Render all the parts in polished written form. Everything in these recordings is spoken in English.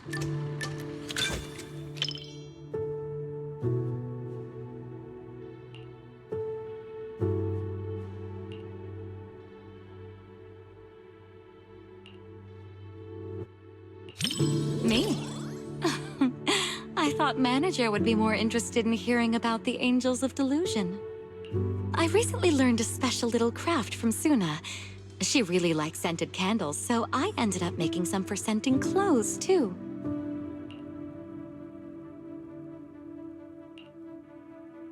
Me? I thought manager would be more interested in hearing about the Angels of Delusion. I recently learned a special little craft from Suna. She really likes scented candles, so I ended up making some for scenting clothes, too.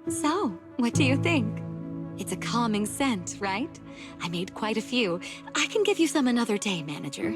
So, what do you think? It's a calming scent, right? I made quite a few. I can give you some another day, manager.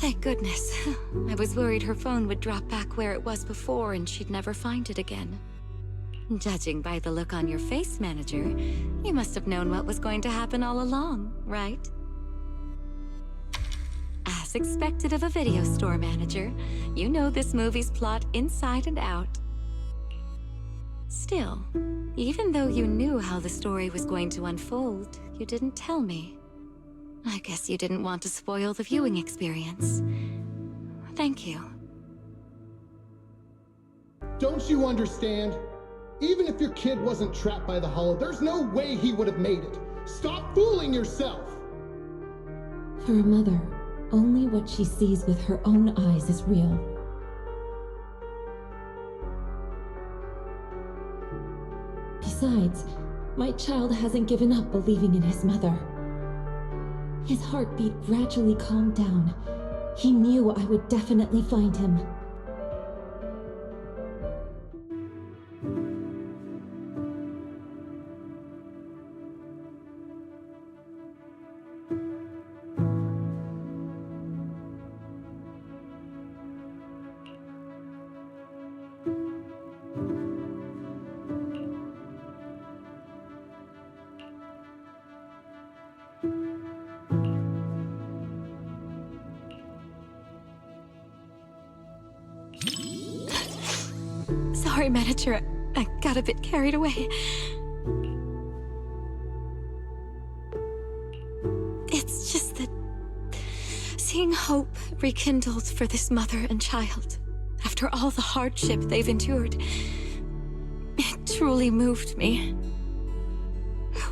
Thank goodness. I was worried her phone would drop back where it was before and she'd never find it again. Judging by the look on your face, manager, you must have known what was going to happen all along, right? As expected of a video store manager, you know this movie's plot inside and out. Still, even though you knew how the story was going to unfold, you didn't tell me. I guess you didn't want to spoil the viewing experience. Thank you. Don't you understand? Even if your kid wasn't trapped by the hollow, there's no way he would have made it. Stop fooling yourself! For a mother, only what she sees with her own eyes is real. Besides, my child hasn't given up believing in his mother. His heartbeat gradually calmed down. He knew I would definitely find him. Sorry, manager. I got a bit carried away. It's just that seeing hope rekindled for this mother and child after all the hardship they've endured, it truly moved me.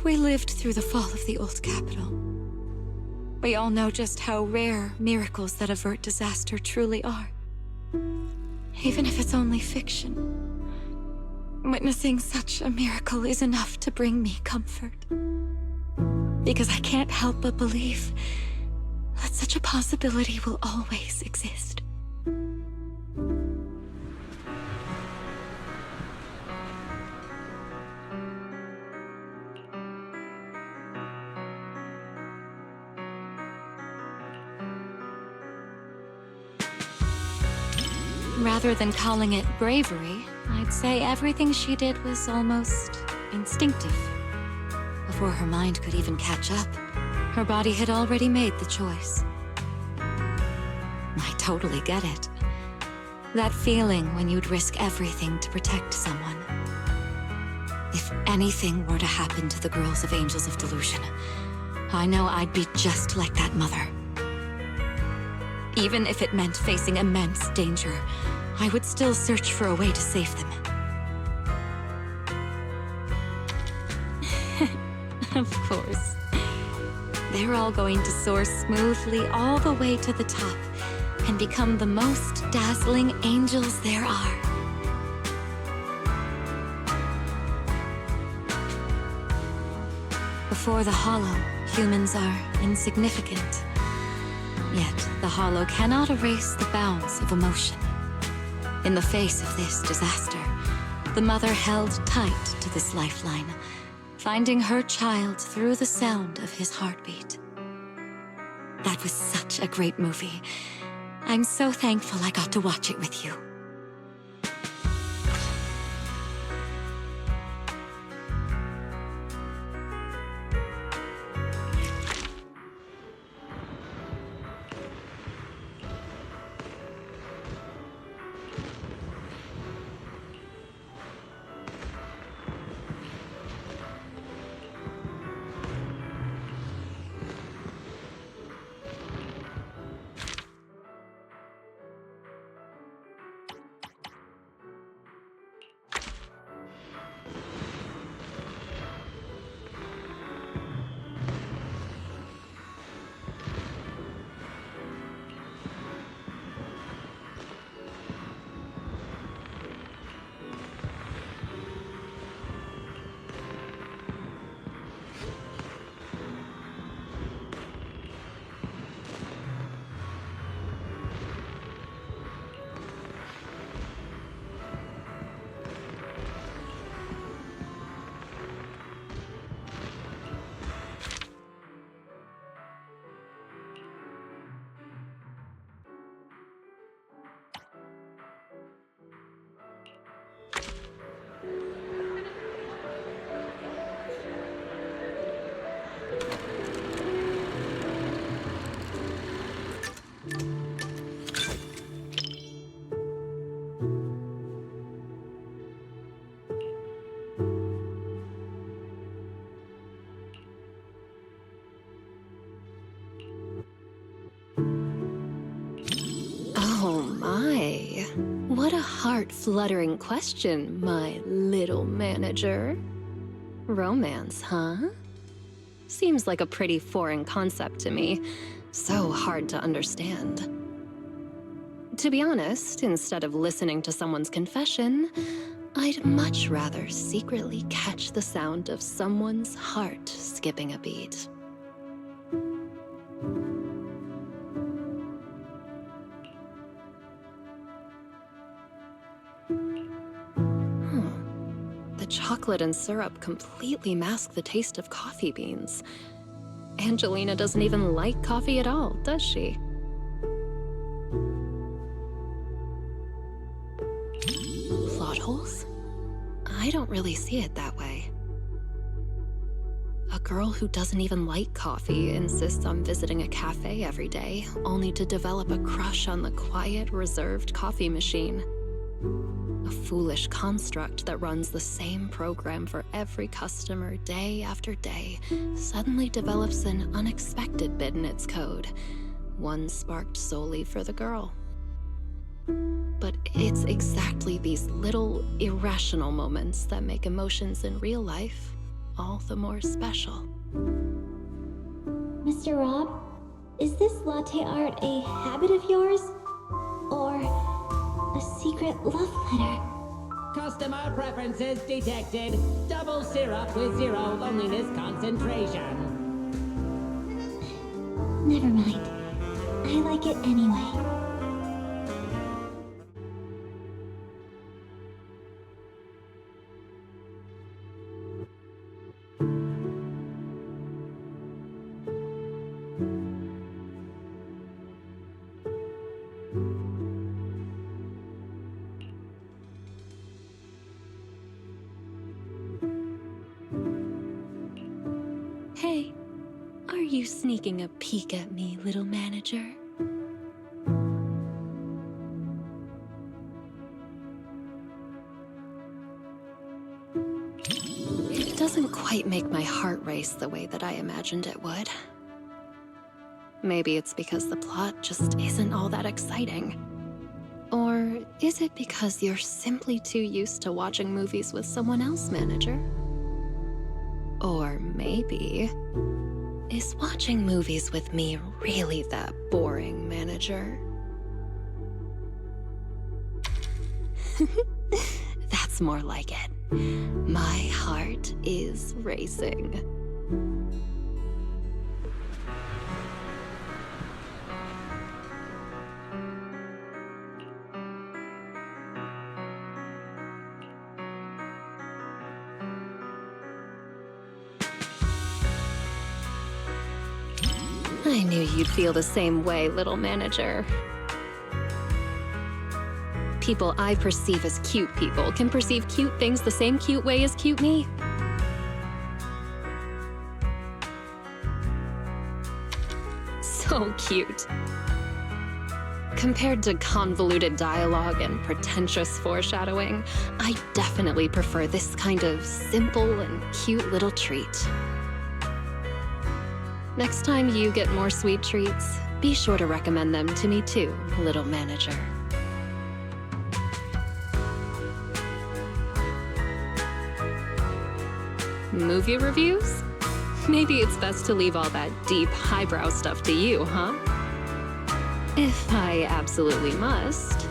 We lived through the fall of the old capital. We all know just how rare miracles that avert disaster truly are. Even if it's only fiction. Witnessing such a miracle is enough to bring me comfort. Because I can't help but believe that such a possibility will always exist. Rather than calling it bravery, I'd say everything she did was almost instinctive. Before her mind could even catch up, her body had already made the choice. I totally get it. That feeling when you'd risk everything to protect someone. If anything were to happen to the girls of Angels of Delusion, I know I'd be just like that mother. Even if it meant facing immense danger, I would still search for a way to save them. Of course. They're all going to soar smoothly all the way to the top and become the most dazzling angels there are. Before the Hollow, humans are insignificant. Yet, the Hollow cannot erase the bounds of emotion. In the face of this disaster, the mother held tight to this lifeline, finding her child through the sound of his heartbeat. That was such a great movie. I'm so thankful I got to watch it with you. What a heart-fluttering question, my little manager. Romance, huh? Seems like a pretty foreign concept to me. So hard to understand. To be honest, instead of listening to someone's confession, I'd much rather secretly catch the sound of someone's heart skipping a beat. The chocolate and syrup completely mask the taste of coffee beans. Angelina doesn't even like coffee at all, does she? Plot holes? I don't really see it that way. A girl who doesn't even like coffee insists on visiting a cafe every day, only to develop a crush on the quiet, reserved coffee machine. A foolish construct that runs the same program for every customer day after day suddenly develops an unexpected bit in its code, one sparked solely for the girl. But it's exactly these little, irrational moments that make emotions in real life all the more special. Mr. Rob, is this latte art a habit of yours? Or a secret love letter? Customer preferences detected. Double syrup with 0 loneliness concentration. Never mind. I like it anyway. Hey, are you sneaking a peek at me, little manager? It doesn't quite make my heart race the way that I imagined it would. Maybe it's because the plot just isn't all that exciting. Or is it because you're simply too used to watching movies with someone else, manager? Or maybe, is watching movies with me really that boring, manager? That's more like it. My heart is racing. I knew you'd feel the same way, little manager. People I perceive as cute people can perceive cute things the same cute way as cute me. So cute. Compared to convoluted dialogue and pretentious foreshadowing, I definitely prefer this kind of simple and cute little treat. Next time you get more sweet treats, be sure to recommend them to me too, little manager. Movie reviews? Maybe it's best to leave all that deep, highbrow stuff to you, huh? If I absolutely must.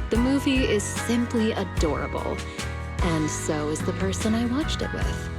The movie is simply adorable, and so is the person I watched it with.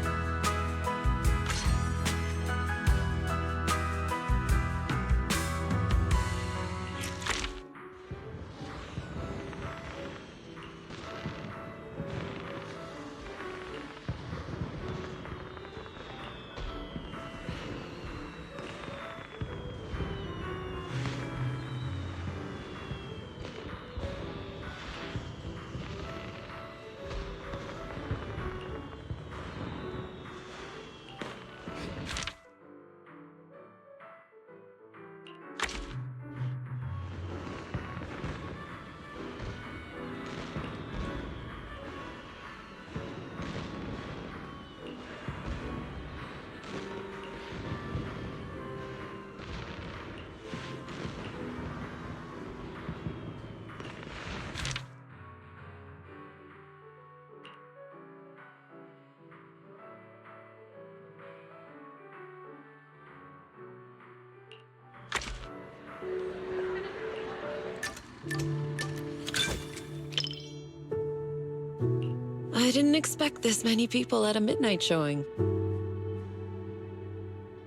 I didn't expect this many people at a midnight showing.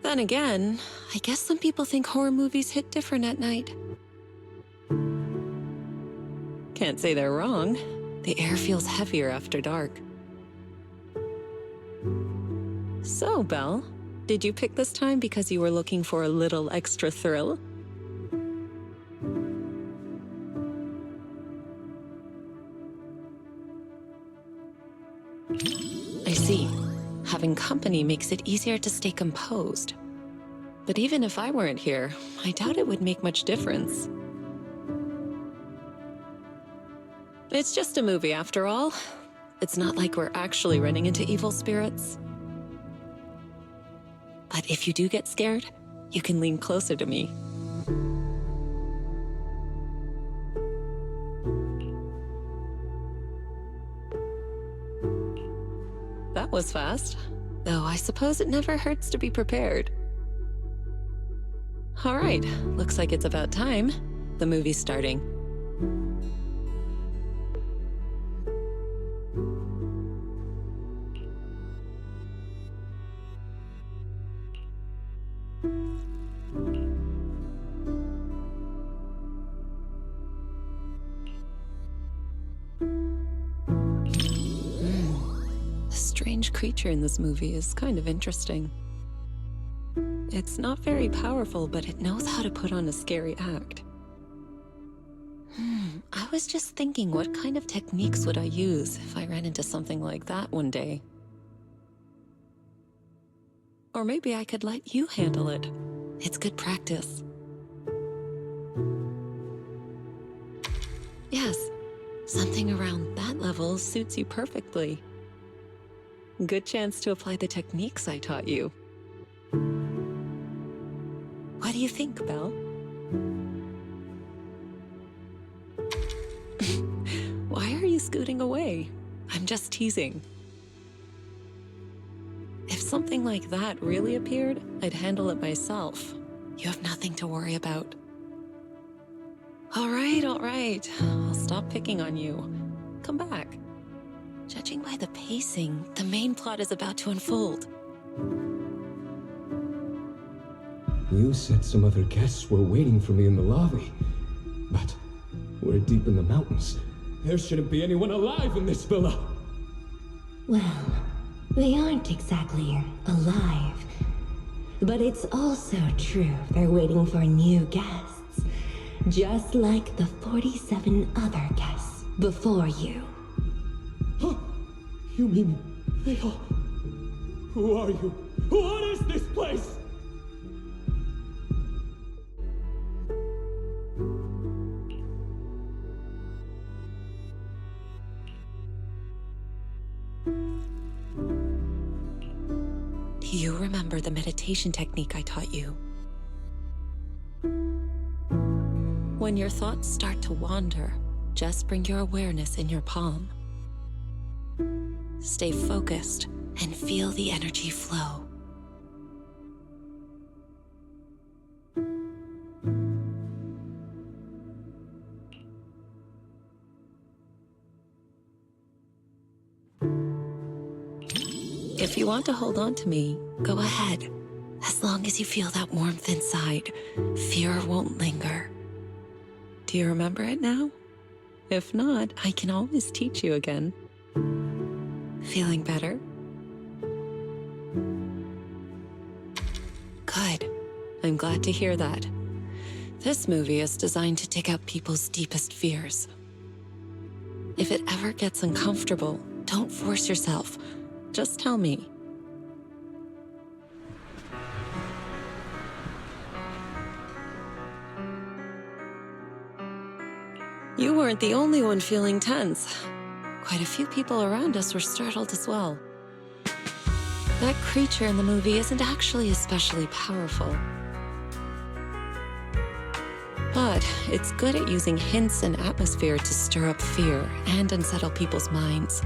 Then again, I guess some people think horror movies hit different at night. Can't say they're wrong. The air feels heavier after dark. So, Belle, did you pick this time because you were looking for a little extra thrill? I see. Having company makes it easier to stay composed. But even if I weren't here, I doubt it would make much difference. It's just a movie after all. It's not like we're actually running into evil spirits. But if you do get scared, you can lean closer to me. That was fast. Though I suppose it never hurts to be prepared. All right, looks like it's about time. The movie's starting. Strange creature in this movie is kind of interesting. It's not very powerful, but it knows how to put on a scary act. I was just thinking, what kind of techniques would I use if I ran into something like that one day? Or maybe I could let you handle it. It's good practice. Yes, something around that level suits you perfectly. Good chance to apply the techniques I taught you. What do you think, Belle? Why are you scooting away? I'm just teasing. If something like that really appeared, I'd handle it myself. You have nothing to worry about. All right. I'll stop picking on you. Come back. Judging by the pacing, the main plot is about to unfold. You said some other guests were waiting for me in the lobby. But we're deep in the mountains. There shouldn't be anyone alive in this villa. Well, they aren't exactly alive. But it's also true they're waiting for new guests, just like the 47 other guests before you. Huh? You mean they all... Who are you? What is this place? Do you remember the meditation technique I taught you? When your thoughts start to wander, just bring your awareness in your palm. Stay focused and feel the energy flow. If you want to hold on to me, go ahead. As long as you feel that warmth inside, fear won't linger. Do you remember it now? If not, I can always teach you again. Feeling better? Good. I'm glad to hear that. This movie is designed to take out people's deepest fears. If it ever gets uncomfortable, don't force yourself. Just tell me. You weren't the only one feeling tense. Quite a few people around us were startled as well. That creature in the movie isn't actually especially powerful. But it's good at using hints and atmosphere to stir up fear and unsettle people's minds.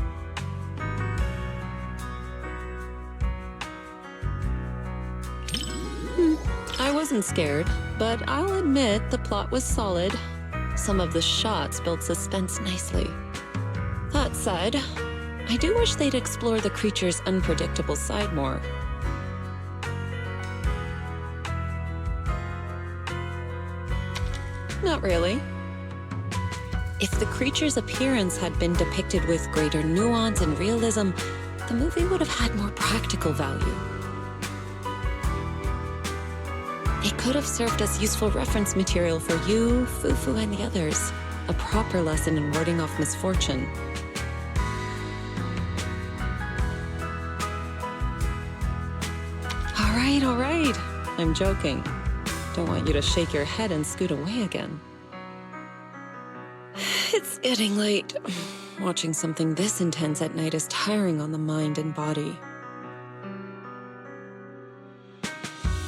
I wasn't scared, but I'll admit the plot was solid. Some of the shots built suspense nicely. That said, I do wish they'd explore the creature's unpredictable side more. Not really. If the creature's appearance had been depicted with greater nuance and realism, the movie would have had more practical value. It could have served as useful reference material for you, Fufu, and the others. A proper lesson in warding off misfortune. All right. I'm joking. Don't want you to shake your head and scoot away again. It's getting late. Watching something this intense at night is tiring on the mind and body.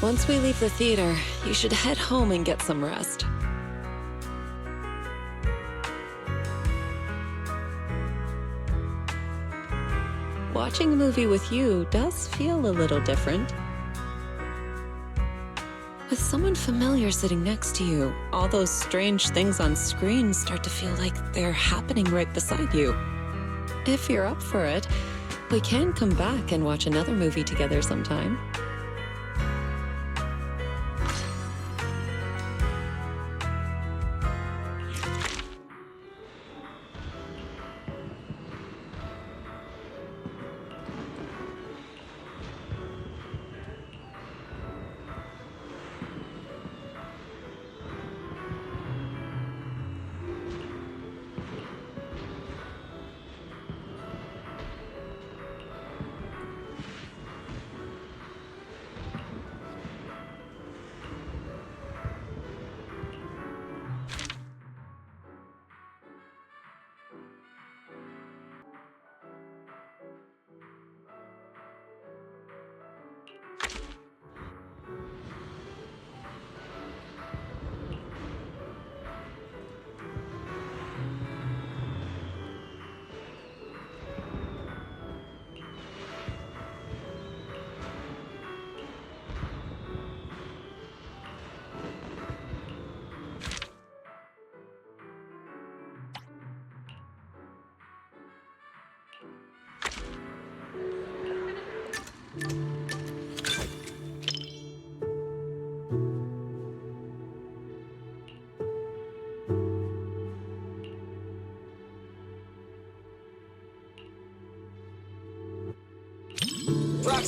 Once we leave the theater, you should head home and get some rest. Watching a movie with you does feel a little different. With someone familiar sitting next to you, all those strange things on screen start to feel like they're happening right beside you. If you're up for it, we can come back and watch another movie together sometime.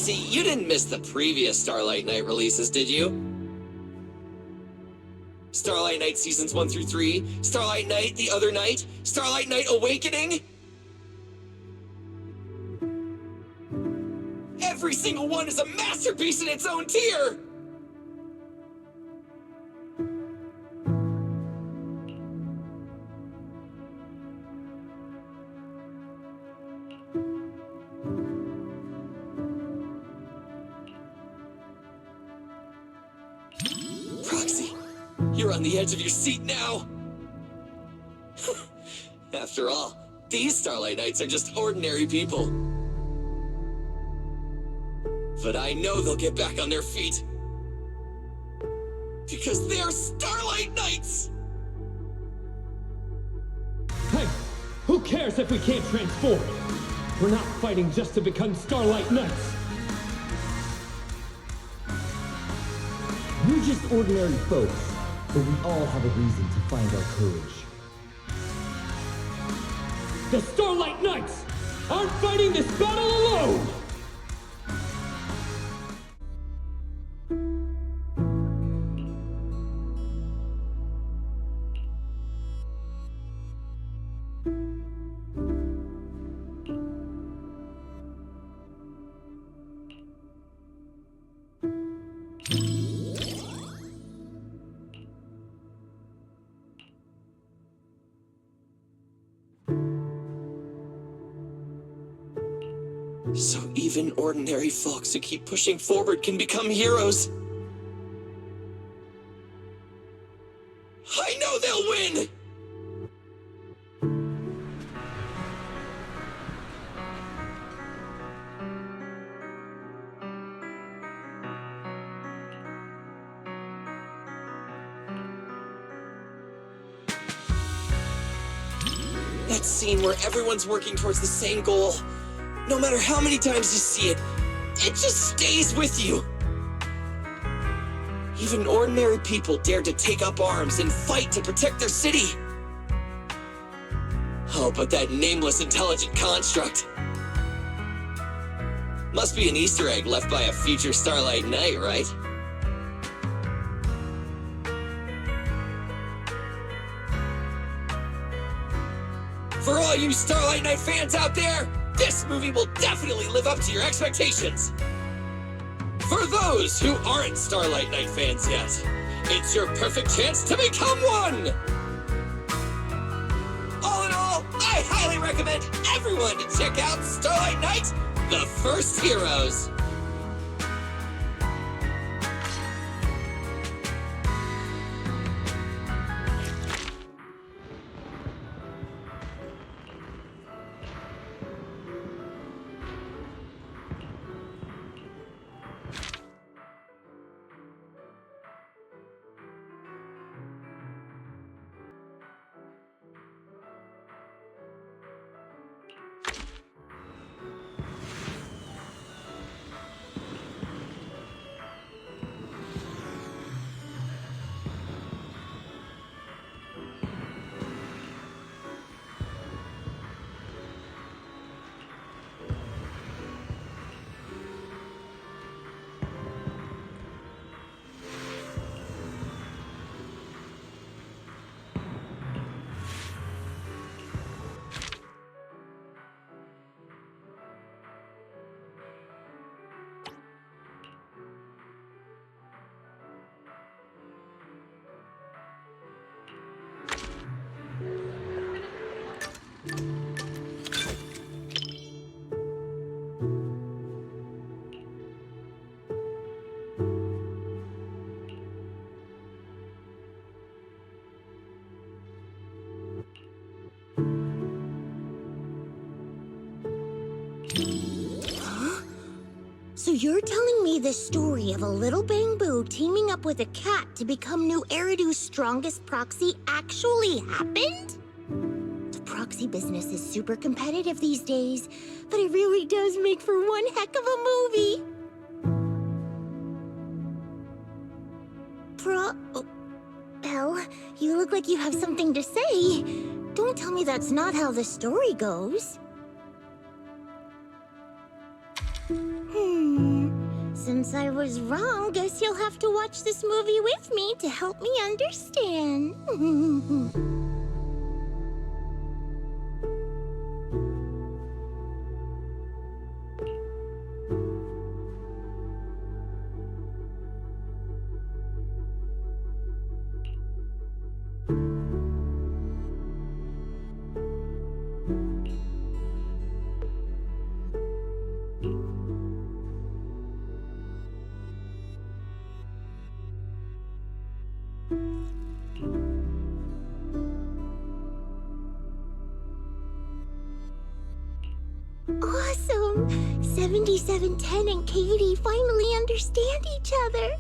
Roxy, you didn't miss the previous Starlight Knight releases, did you? Starlight Knight Seasons 1 through 3, Starlight Knight The Other Night, Starlight Knight Awakening? Every single one is a masterpiece in its own tier! Roxy, you're on the edge of your seat now! After all, these Starlight Knights are just ordinary people. But I know they'll get back on their feet. Because they're Starlight Knights! Hey, who cares if we can't transform? We're not fighting just to become Starlight Knights. We're just ordinary folks, but we all have a reason to find our courage. The Starlight Knights aren't fighting this battle alone! So even ordinary folks who keep pushing forward can become heroes. I know they'll win! That scene where everyone's working towards the same goal. No matter how many times you see it, it just stays with you. Even ordinary people dare to take up arms and fight to protect their city. Oh, but that nameless intelligent construct. Must be an Easter egg left by a future Starlight Knight, right? For all you Starlight Knight fans out there, this movie will definitely live up to your expectations. For those who aren't Starlight Knight fans yet, it's your perfect chance to become one! All in all, I highly recommend everyone to check out Starlight Knight, The First Heroes. So you're telling me the story of a little bamboo teaming up with a cat to become New Eridu's strongest proxy actually happened? The proxy business is super competitive these days, but it really does make for one heck of a movie. Belle, you look like you have something to say. Don't tell me that's not how the story goes. Since I was wrong, guess you'll have to watch this movie with me to help me understand. Awesome! 7710 and Katie finally understand each other.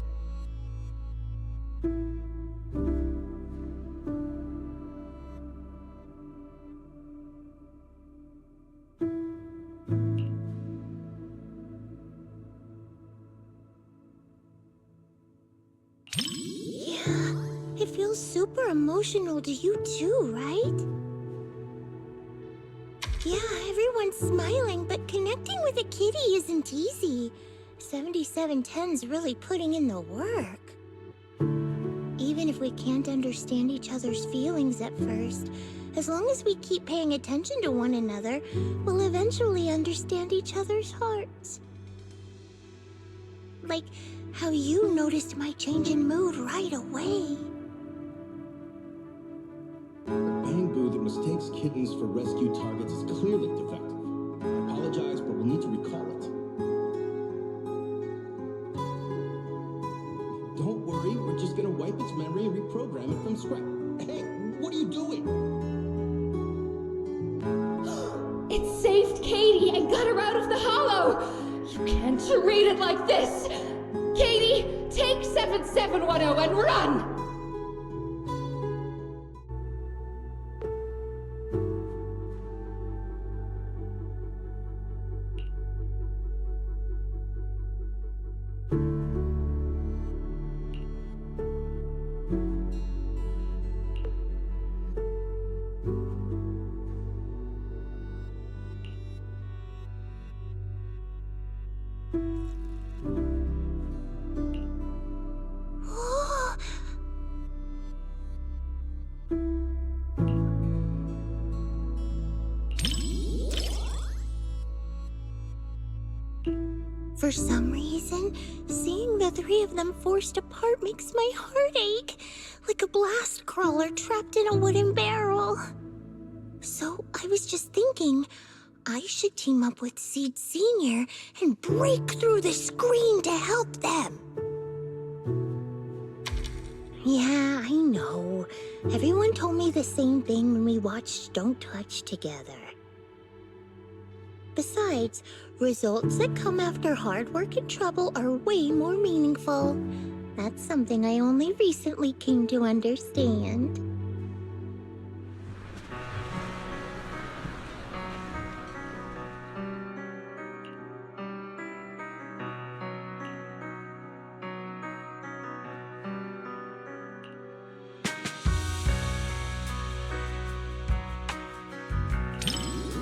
Yeah, it feels super emotional to you too, right? Yeah, everyone's smiling, but connecting with a kitty isn't easy. 7710's really putting in the work. Even if we can't understand each other's feelings at first, as long as we keep paying attention to one another, we'll eventually understand each other's hearts. Like how you noticed my change in mood right away. Bamboo that mistakes kittens for rescue targets is clearly defective. I apologize, but we'll need to recall it. Don't worry, we're just gonna wipe its memory and reprogram it from scratch. Hey, what are you doing? It saved Katie and got her out of the hollow! You can't treat it like this! Katie, take 7710 and run! For some reason, seeing the three of them forced apart makes my heart ache, like a blast crawler trapped in a wooden barrel. So I was just thinking, I should team up with Seed Sr. and break through the screen to help them. Yeah, I know. Everyone told me the same thing when we watched Don't Touch together. Besides, results that come after hard work and trouble are way more meaningful. That's something I only recently came to understand.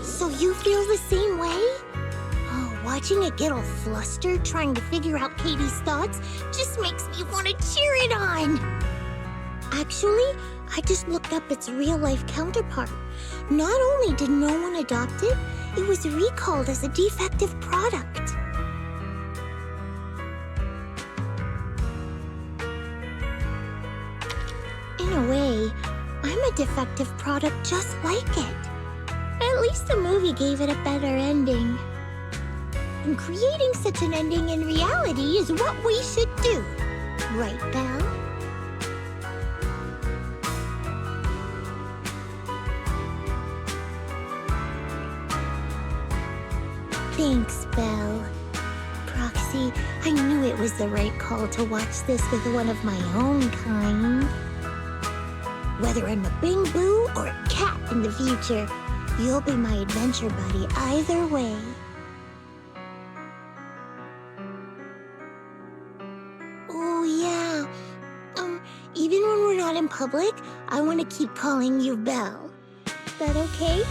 So you feel the same way? Oh, watching it get all flustered trying to figure out Katie's thoughts just makes me want to cheer it on. Actually, I just looked up its real-life counterpart. Not only did no one adopt it, it was recalled as a defective product. In a way, I'm a defective product just like it. At least the movie gave it a better ending. And creating such an ending in reality is what we should do. Right, Belle? Thanks, Belle. Proxy, I knew it was the right call to watch this with one of my own kind. Whether I'm a Bing-Boo or a cat in the future, you'll be my adventure buddy either way. Oh, yeah. Even when we're not in public, I want to keep calling you Belle. That okay?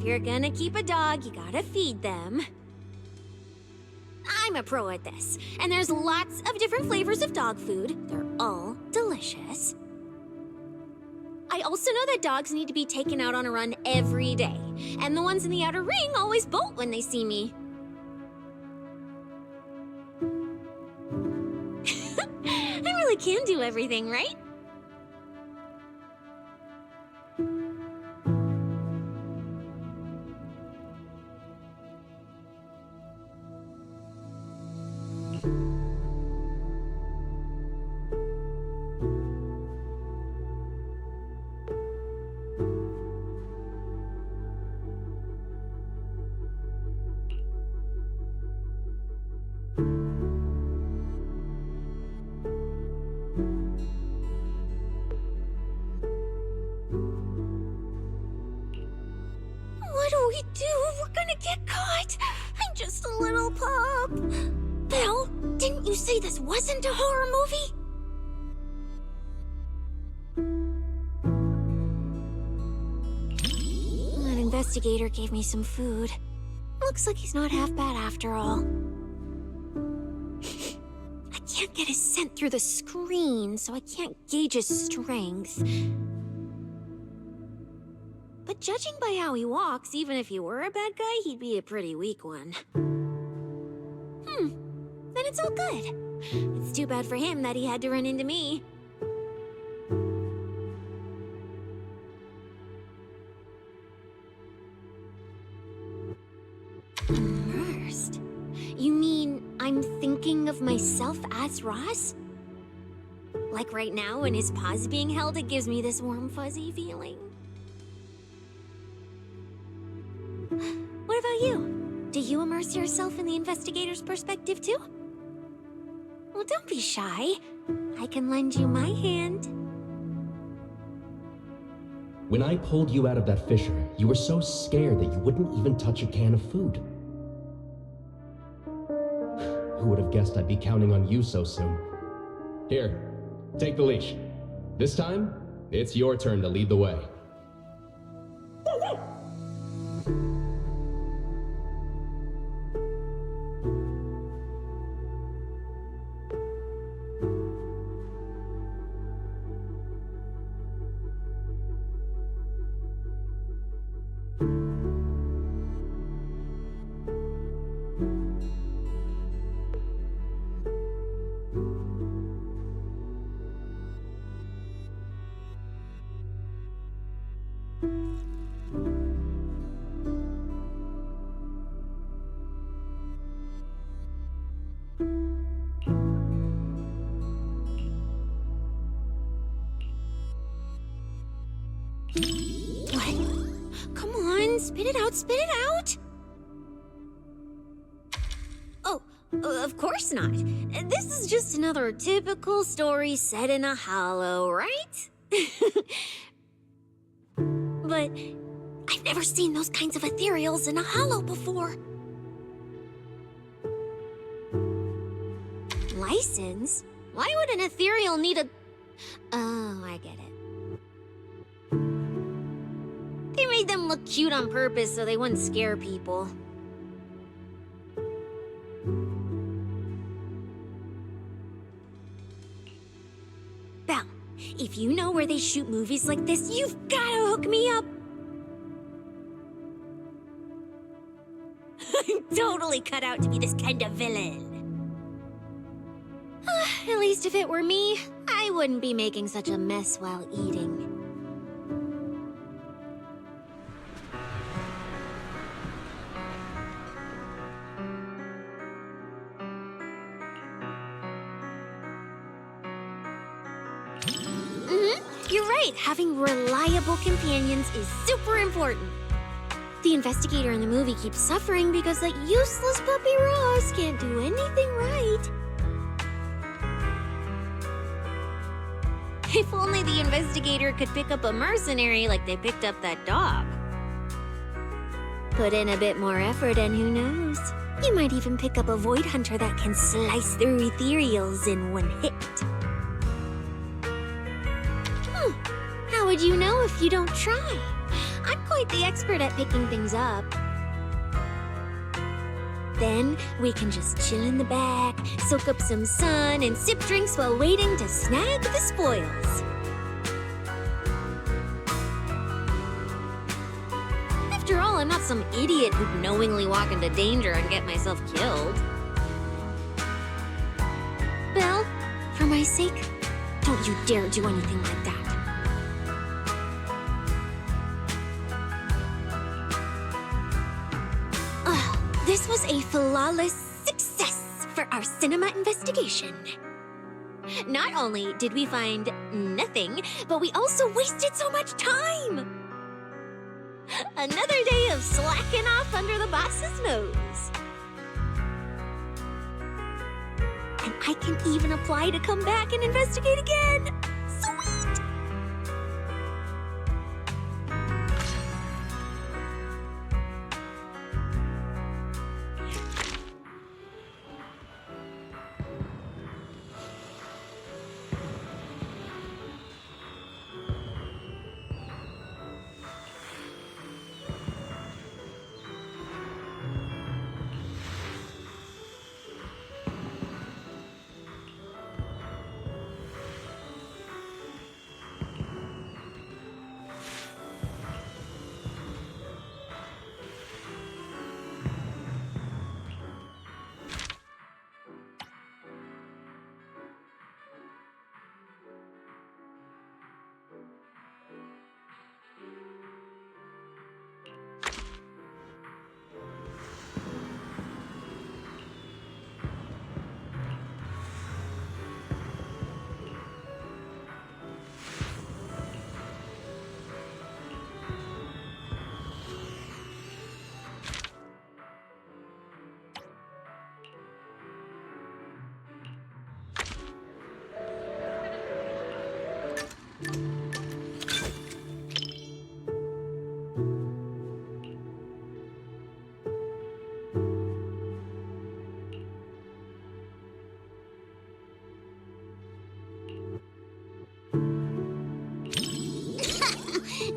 you're gonna keep a dog, you gotta feed them. I'm a pro at this, and there's lots of different flavors of dog food. They're all delicious. I also know that dogs need to be taken out on a run every day, and the ones in the outer ring always bolt when they see me. I really can do everything, right? What do we do? We're gonna get caught. I'm just a little pup. Belle, didn't you say this wasn't a horror movie? An investigator gave me some food. Looks like he's not half bad after all. I can't get his scent through the screen, so I can't gauge his strength. But judging by how he walks, even if he were a bad guy, he'd be a pretty weak one. Then it's all good. It's too bad for him that he had to run into me. Immersed? You mean I'm thinking of myself as Ross? Like right now, when his paw's being held, it gives me this warm, fuzzy feeling. What about you? Do you immerse yourself in the investigator's perspective too? Well, don't be shy. I can lend you my hand. When I pulled you out of that fissure, you were so scared that you wouldn't even touch a can of food. Who would have guessed I'd be counting on you so soon? Here, take the leash. This time, it's your turn to lead the way. Spit it out, spit it out! Oh, of course not. This is just another typical story set in a hollow, right? But I've never seen those kinds of ethereals in a hollow before. License? Why would an ethereal need a... Oh, I get it. They made them look cute on purpose so they wouldn't scare people. Belle, if you know where they shoot movies like this, you've gotta hook me up! I'm totally cut out to be this kind of villain. At least if it were me, I wouldn't be making such a mess while eating. You're right, having reliable companions is super important. The investigator in the movie keeps suffering because that useless puppy Ross can't do anything right. If only the investigator could pick up a mercenary like they picked up that dog. Put in a bit more effort and who knows? You might even pick up a void hunter that can slice through ethereals in one hit. How would you know if you don't try? I'm quite the expert at picking things up. Then we can just chill in the back, soak up some sun, and sip drinks while waiting to snag the spoils. After all, I'm not some idiot who'd knowingly walk into danger and get myself killed. Belle, for my sake, don't you dare do anything like that. This was a flawless success for our cinema investigation. Not only did we find nothing, but we also wasted so much time. Another day of slacking off under the boss's nose. And I can even apply to come back and investigate again. Sweet!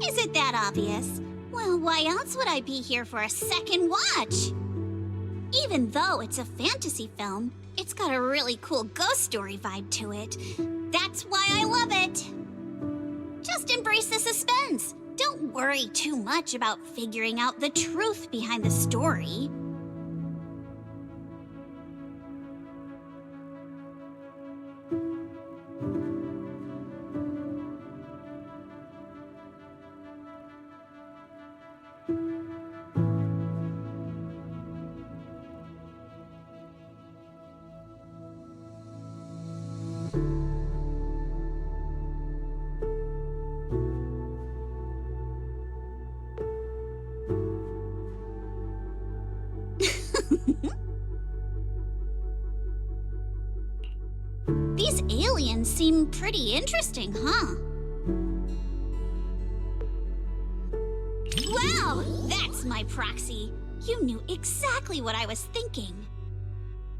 Is it that obvious? Well, why else would I be here for a second watch? Even though it's a fantasy film, it's got a really cool ghost story vibe to it. That's why I love it. Just embrace the suspense. Don't worry too much about figuring out the truth behind the story. These aliens seem pretty interesting, huh? Wow, that's my proxy. You knew exactly what I was thinking.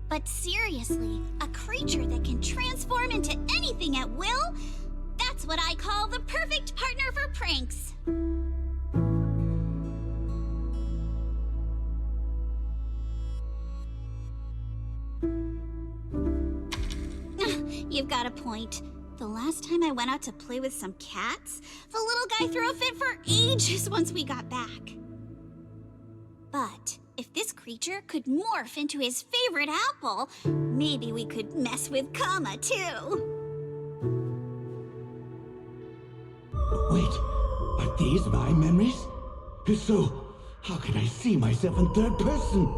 But seriously, a creature that can transform into anything at will? That's what I call the perfect partner for pranks. You've got a point. The last time I went out to play with some cats, the little guy threw a fit for ages once we got back. But if this creature could morph into his favorite apple, maybe we could mess with Kama too. Wait, are these my memories? If so, how can I see myself in third person?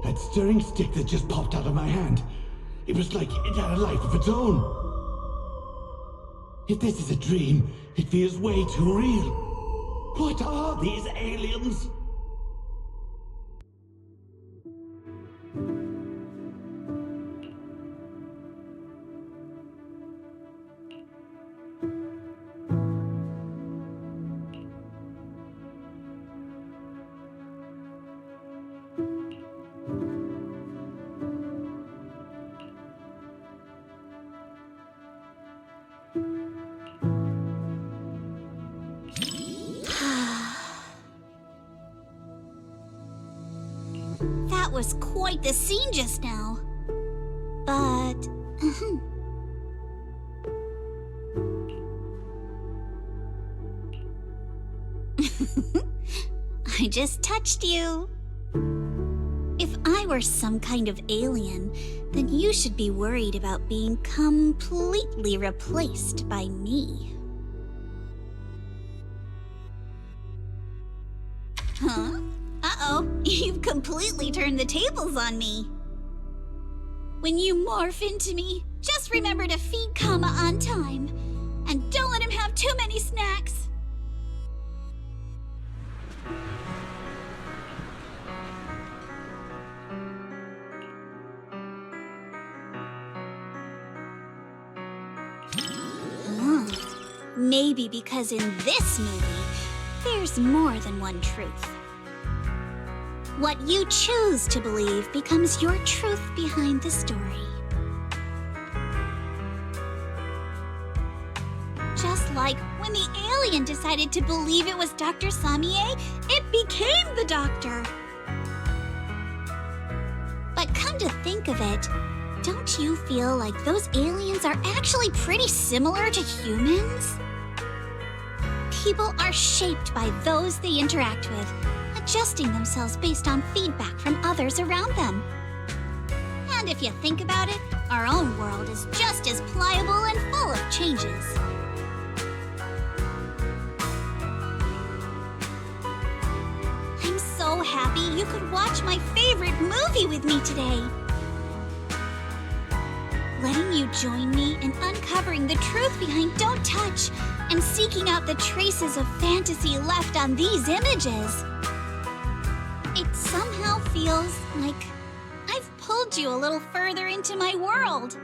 That stirring stick that just popped out of my hand. It was like it had a life of its own. If this is a dream, it feels way too real. What are these aliens? That was quite the scene just now. But... I just touched you. If I were some kind of alien, then you should be worried about being completely replaced by me. Huh? Uh-oh, you've completely turned the tables on me. When you morph into me, just remember to feed Kama on time. And don't let him have too many snacks. Maybe because in this movie, there's more than one truth. What you choose to believe becomes your truth behind the story. Just like when the alien decided to believe it was Dr. Samie, it became the doctor. But come to think of it, don't you feel like those aliens are actually pretty similar to humans? People are shaped by those they interact with, adjusting themselves based on feedback from others around them. And if you think about it, our own world is just as pliable and full of changes. I'm so happy you could watch my favorite movie with me today. Letting you join me in uncovering the truth behind Don't Touch and seeking out the traces of fantasy left on these images. It somehow feels like I've pulled you a little further into my world.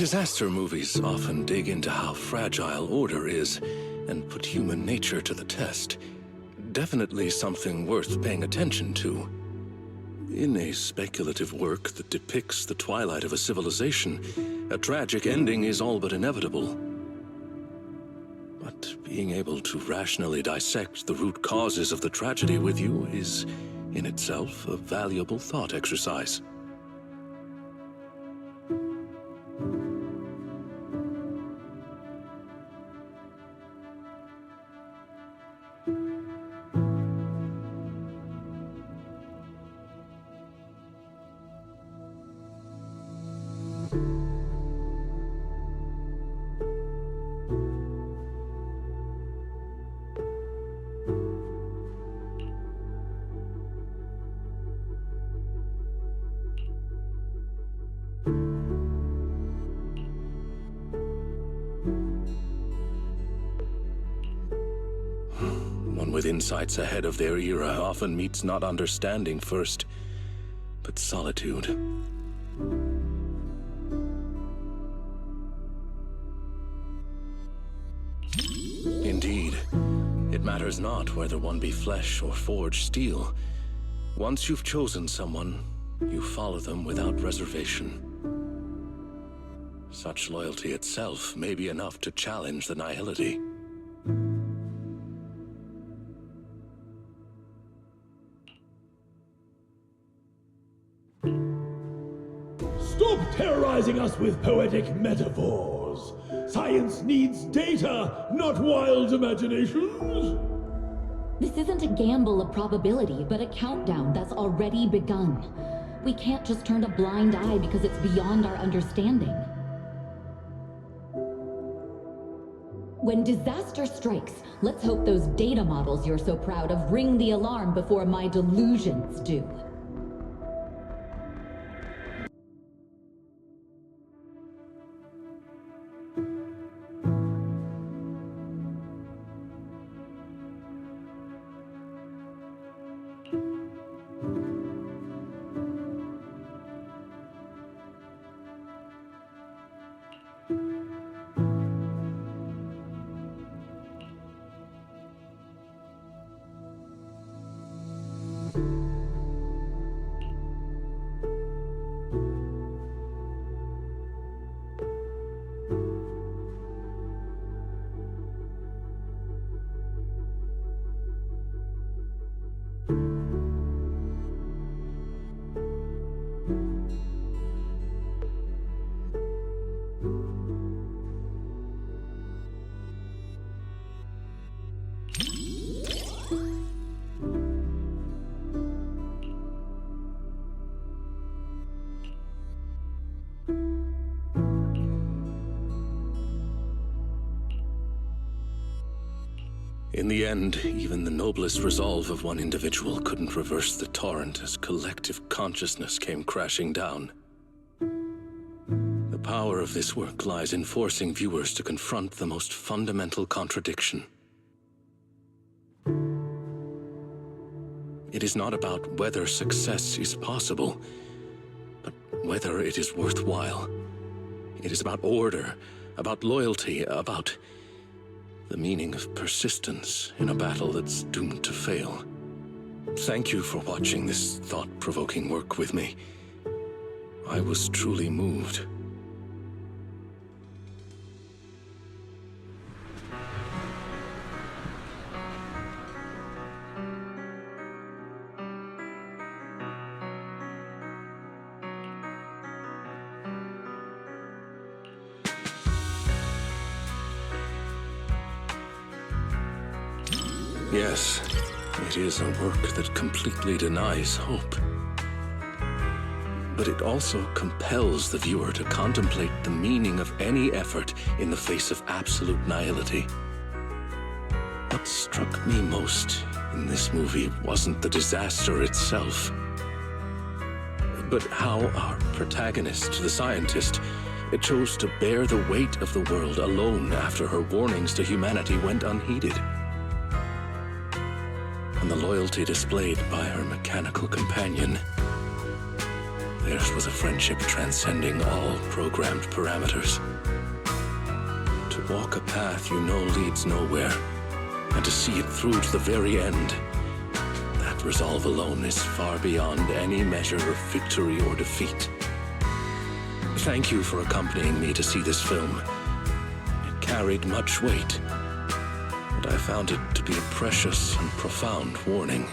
Disaster movies often dig into how fragile order is and put human nature to the test. Definitely something worth paying attention to. In a speculative work that depicts the twilight of a civilization, a tragic ending is all but inevitable. But being able to rationally dissect the root causes of the tragedy with you is, in itself, a valuable thought exercise. One with insights ahead of their era often meets not understanding first, but solitude. Indeed, it matters not whether one be flesh or forged steel. Once you've chosen someone, you follow them without reservation. Such loyalty itself may be enough to challenge the nihility. Stop terrorizing us with poetic metaphors. Science needs data, not wild imaginations! This isn't a gamble of probability, but a countdown that's already begun. We can't just turn a blind eye because it's beyond our understanding. When disaster strikes, let's hope those data models you're so proud of ring the alarm before my delusions do. In the end, even the noblest resolve of one individual couldn't reverse the torrent as collective consciousness came crashing down. The power of this work lies in forcing viewers to confront the most fundamental contradiction. It is not about whether success is possible, but whether it is worthwhile. It is about order, about loyalty, about the meaning of persistence in a battle that's doomed to fail. Thank you for watching this thought-provoking work with me. I was truly moved. Yes, it is a work that completely denies hope. But it also compels the viewer to contemplate the meaning of any effort in the face of absolute nihility. What struck me most in this movie wasn't the disaster itself, but how our protagonist, the scientist, chose to bear the weight of the world alone after her warnings to humanity went unheeded. And the loyalty displayed by her mechanical companion. Theirs was a friendship transcending all programmed parameters. To walk a path you know leads nowhere, and to see it through to the very end, that resolve alone is far beyond any measure of victory or defeat. Thank you for accompanying me to see this film. It carried much weight, but I found it to be a precious and profound warning.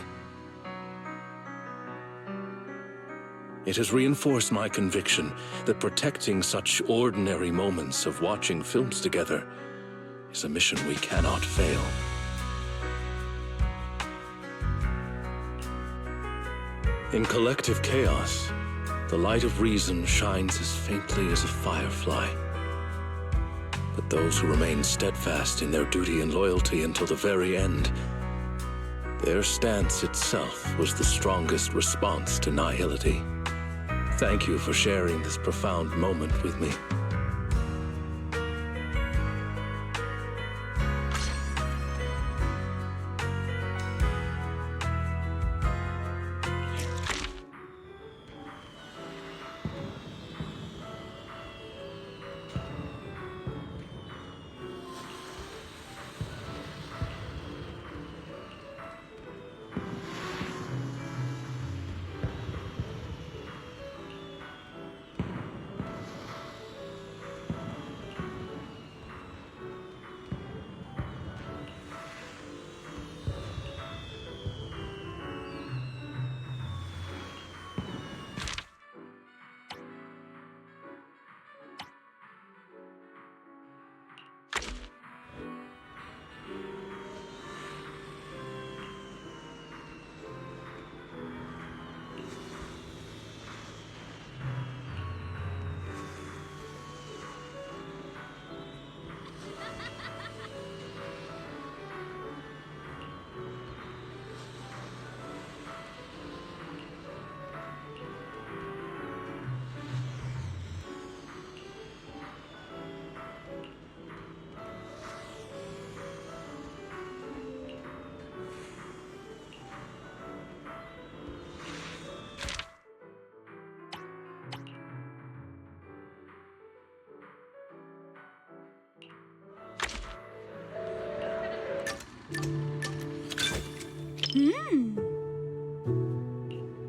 It has reinforced my conviction that protecting such ordinary moments of watching films together is a mission we cannot fail. In collective chaos, the light of reason shines as faintly as a firefly. But those who remain steadfast in their duty and loyalty until the very end, their stance itself was the strongest response to nihility. Thank you for sharing this profound moment with me.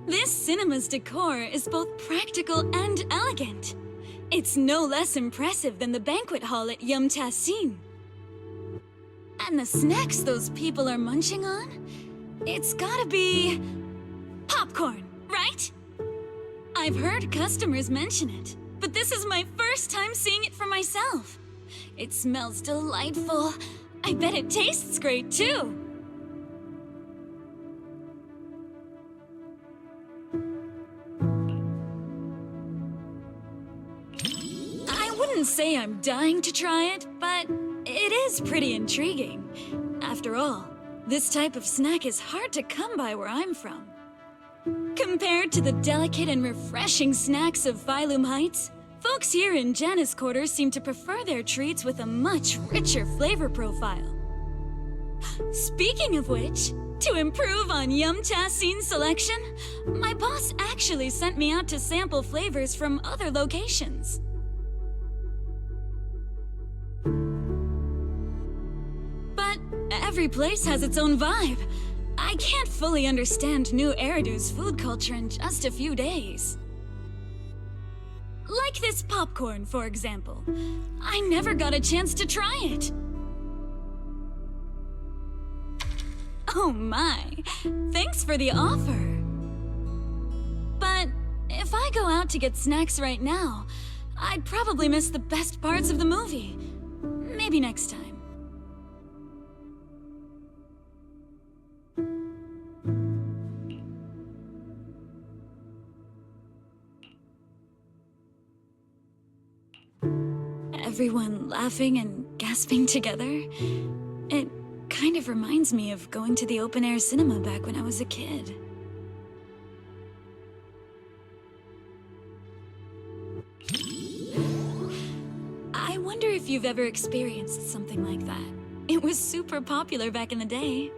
This cinema's decor is both practical and elegant. It's no less impressive than the banquet hall at Yum Cha Sin. And the snacks those people are munching on? It's gotta be popcorn, right? I've heard customers mention it, but this is my first time seeing it for myself. It smells delightful. I bet it tastes great too. I wouldn't say I'm dying to try it, but it is pretty intriguing. After all, this type of snack is hard to come by where I'm from. Compared to the delicate and refreshing snacks of Phylum Heights, folks here in Janice Quarters seem to prefer their treats with a much richer flavor profile. Speaking of which, to improve on Yum Cha Sin's selection, my boss actually sent me out to sample flavors from other locations. But every place has its own vibe. I can't fully understand New Eridu's food culture in just a few days. Like this popcorn, for example. I never got a chance to try it. Oh my, thanks for the offer. But if I go out to get snacks right now, I'd probably miss the best parts of the movie. Maybe next time. Everyone laughing and gasping together. It kind of reminds me of going to the open-air cinema back when I was a kid. I wonder if you've ever experienced something like that. It was super popular back in the day.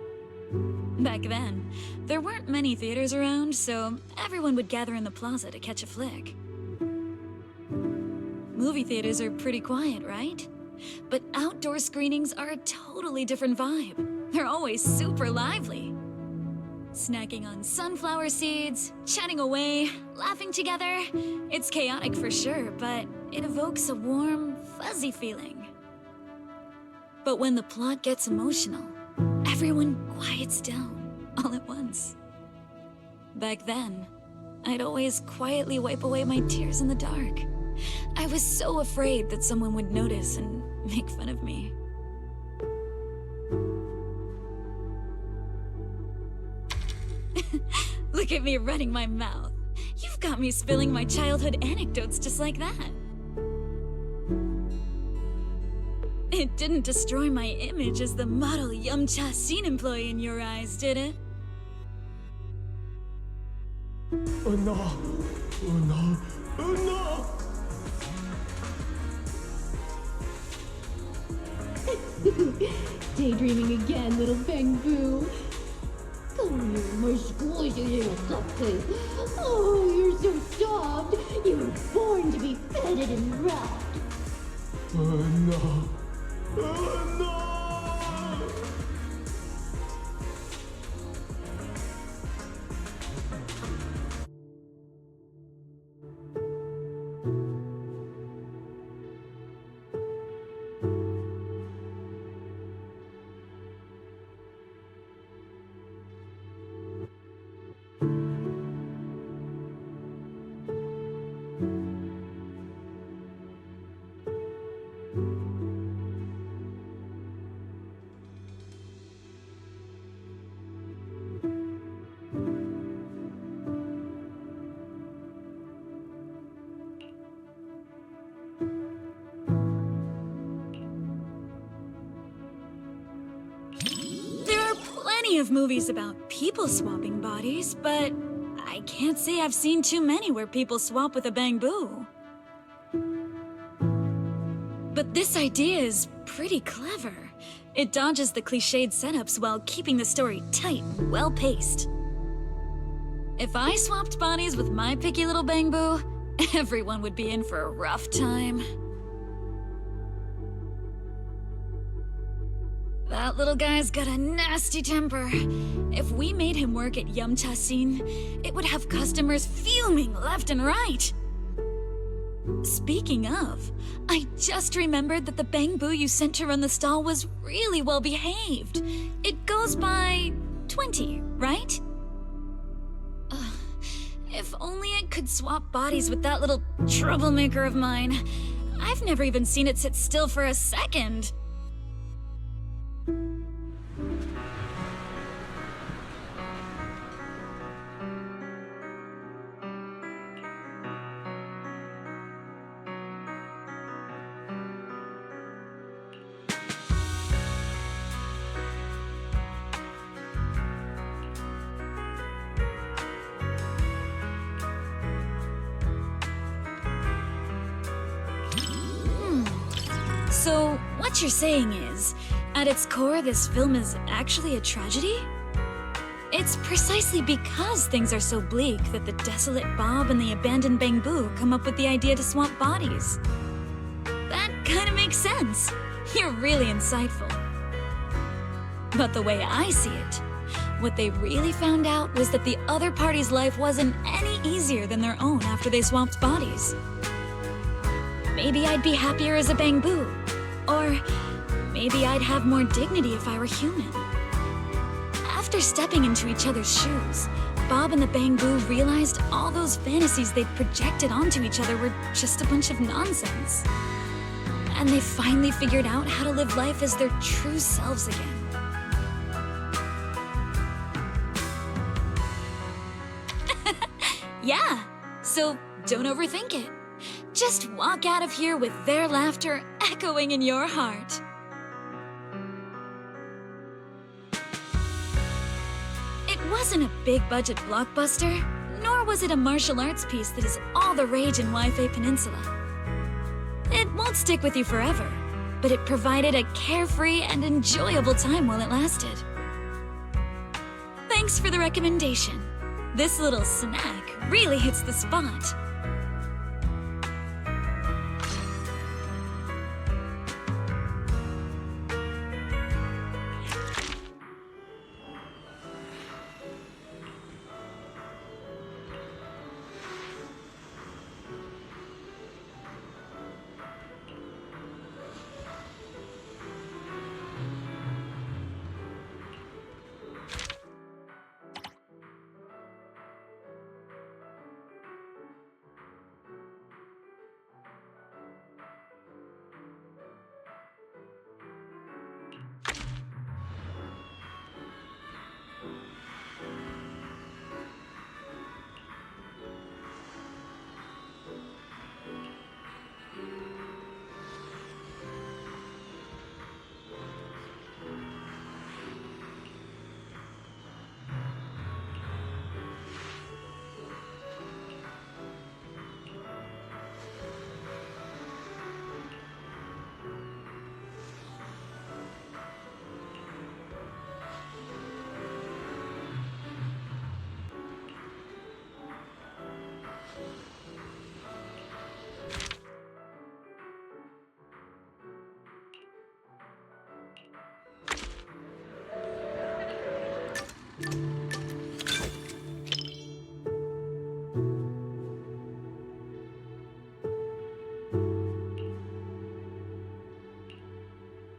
Back then, there weren't many theaters around, so everyone would gather in the plaza to catch a flick. Movie theaters are pretty quiet, right? But outdoor screenings are a totally different vibe. They're always super lively. Snacking on sunflower seeds, chatting away, laughing together. It's chaotic for sure, but it evokes a warm, fuzzy feeling. But when the plot gets emotional, everyone quiets down all at once. Back then, I'd always quietly wipe away my tears in the dark. I was so afraid that someone would notice and make fun of me. Look at me running my mouth. You've got me spilling my childhood anecdotes just like that. It didn't destroy my image as the model Yum Cha Sin employee in your eyes, did it? Oh no! Oh no! Oh no! Daydreaming again, little Bang-Boo. Come here, my squishy little cupcake. Oh, you're so soft. You were born to be petted and rocked. Oh no! Oh no! Of movies about people swapping bodies, but I can't say I've seen too many where people swap with a Bang-Boo. But this idea is pretty clever. It dodges the cliched setups while keeping the story tight and well-paced. If I swapped bodies with my picky little Bang-Boo, everyone would be in for a rough time. That little guy's got a nasty temper. If we made him work at Yum-Cha Scene, it would have customers fuming left and right. Speaking of, I just remembered that the Bangbu you sent to run the stall was really well behaved. It goes by 20, right? If only I could swap bodies with that little troublemaker of mine. I've never even seen it sit still for a second. So, what you're saying is, at its core, this film is actually a tragedy? It's precisely because things are so bleak that the desolate Bob and the abandoned Bangbu come up with the idea to swap bodies. That kinda makes sense. You're really insightful. But the way I see it, what they really found out was that the other party's life wasn't any easier than their own after they swapped bodies. Maybe I'd be happier as a Bangbu. Or maybe I'd have more dignity if I were human. After stepping into each other's shoes, Bob and the Bangbu realized all those fantasies they'd projected onto each other were just a bunch of nonsense. And they finally figured out how to live life as their true selves again. Yeah, so don't overthink it. Just walk out of here with their laughter echoing in your heart. It wasn't a big-budget blockbuster, nor was it a martial arts piece that is all the rage in Wi-Fi Peninsula. It won't stick with you forever, but it provided a carefree and enjoyable time while it lasted. Thanks for the recommendation. This little snack really hits the spot.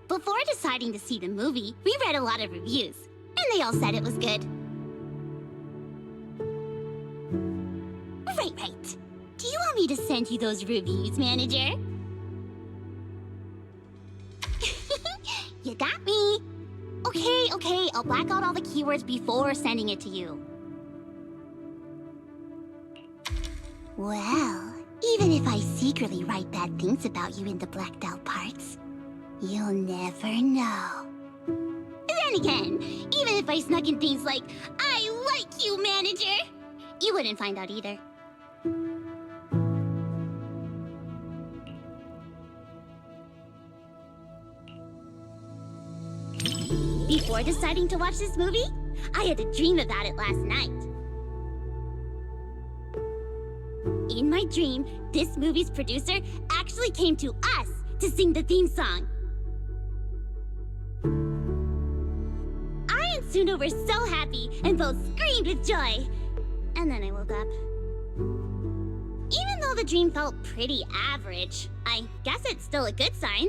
Before deciding to see the movie, we read a lot of reviews, and they all said it was good. Right. Do you want me to send you those reviews, manager? You got me. Okay, I'll black out all the keywords before sending it to you. Well, even if I secretly write bad things about you in the blacked out parts, you'll never know. Then again, even if I snuck in things like, I like you, manager, you wouldn't find out either. Before deciding to watch this movie, I had a dream about it last night. In my dream, this movie's producer actually came to us to sing the theme song. Suna were so happy and both screamed with joy. And then I woke up. Even though the dream felt pretty average, I guess it's still a good sign.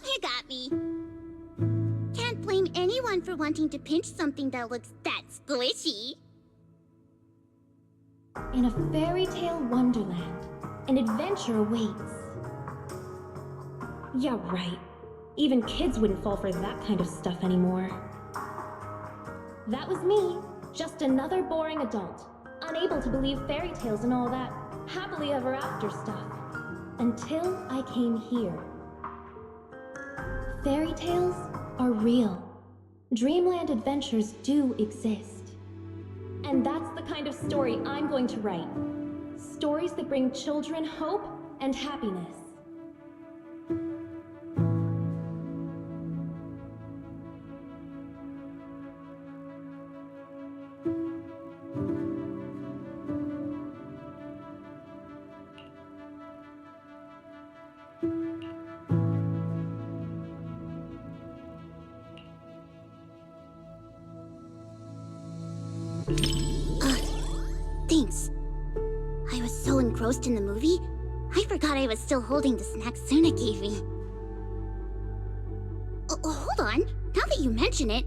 You got me. Can't blame anyone for wanting to pinch something that looks that squishy. In a fairy tale wonderland, an adventure awaits. Yeah, right. Even kids wouldn't fall for that kind of stuff anymore. That was me, just another boring adult, unable to believe fairy tales and all that happily ever after stuff. Until I came here. Fairy tales are real. Dreamland adventures do exist. And that's the kind of story I'm going to write. Stories that bring children hope and happiness. Thanks. I was so engrossed in the movie, I forgot I was still holding the snack Suna gave me. Hold on, now that you mention it.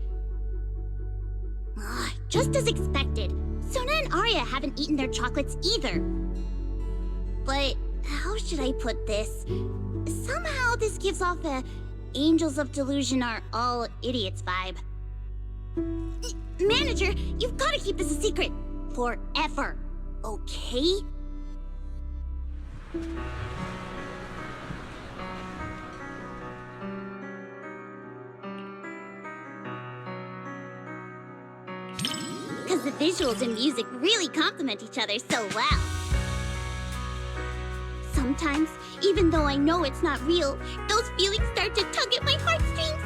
Just as expected, Suna and Arya haven't eaten their chocolates either. But how should I put this? Somehow this gives off a Angels of Delusion are all idiots vibe. Manager, you've got to keep this a secret. Forever, okay? Because the visuals and music really complement each other so well. Sometimes, even though I know it's not real, those feelings start to tug at my heartstrings.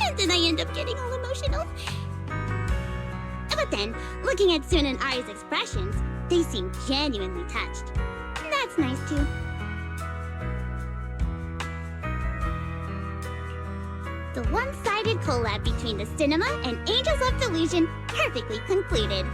And then I end up getting all emotional. But then, looking at Suna and Arya's expressions, they seem genuinely touched. That's nice too. The one-sided collab between the cinema and Angels of Delusion perfectly concluded.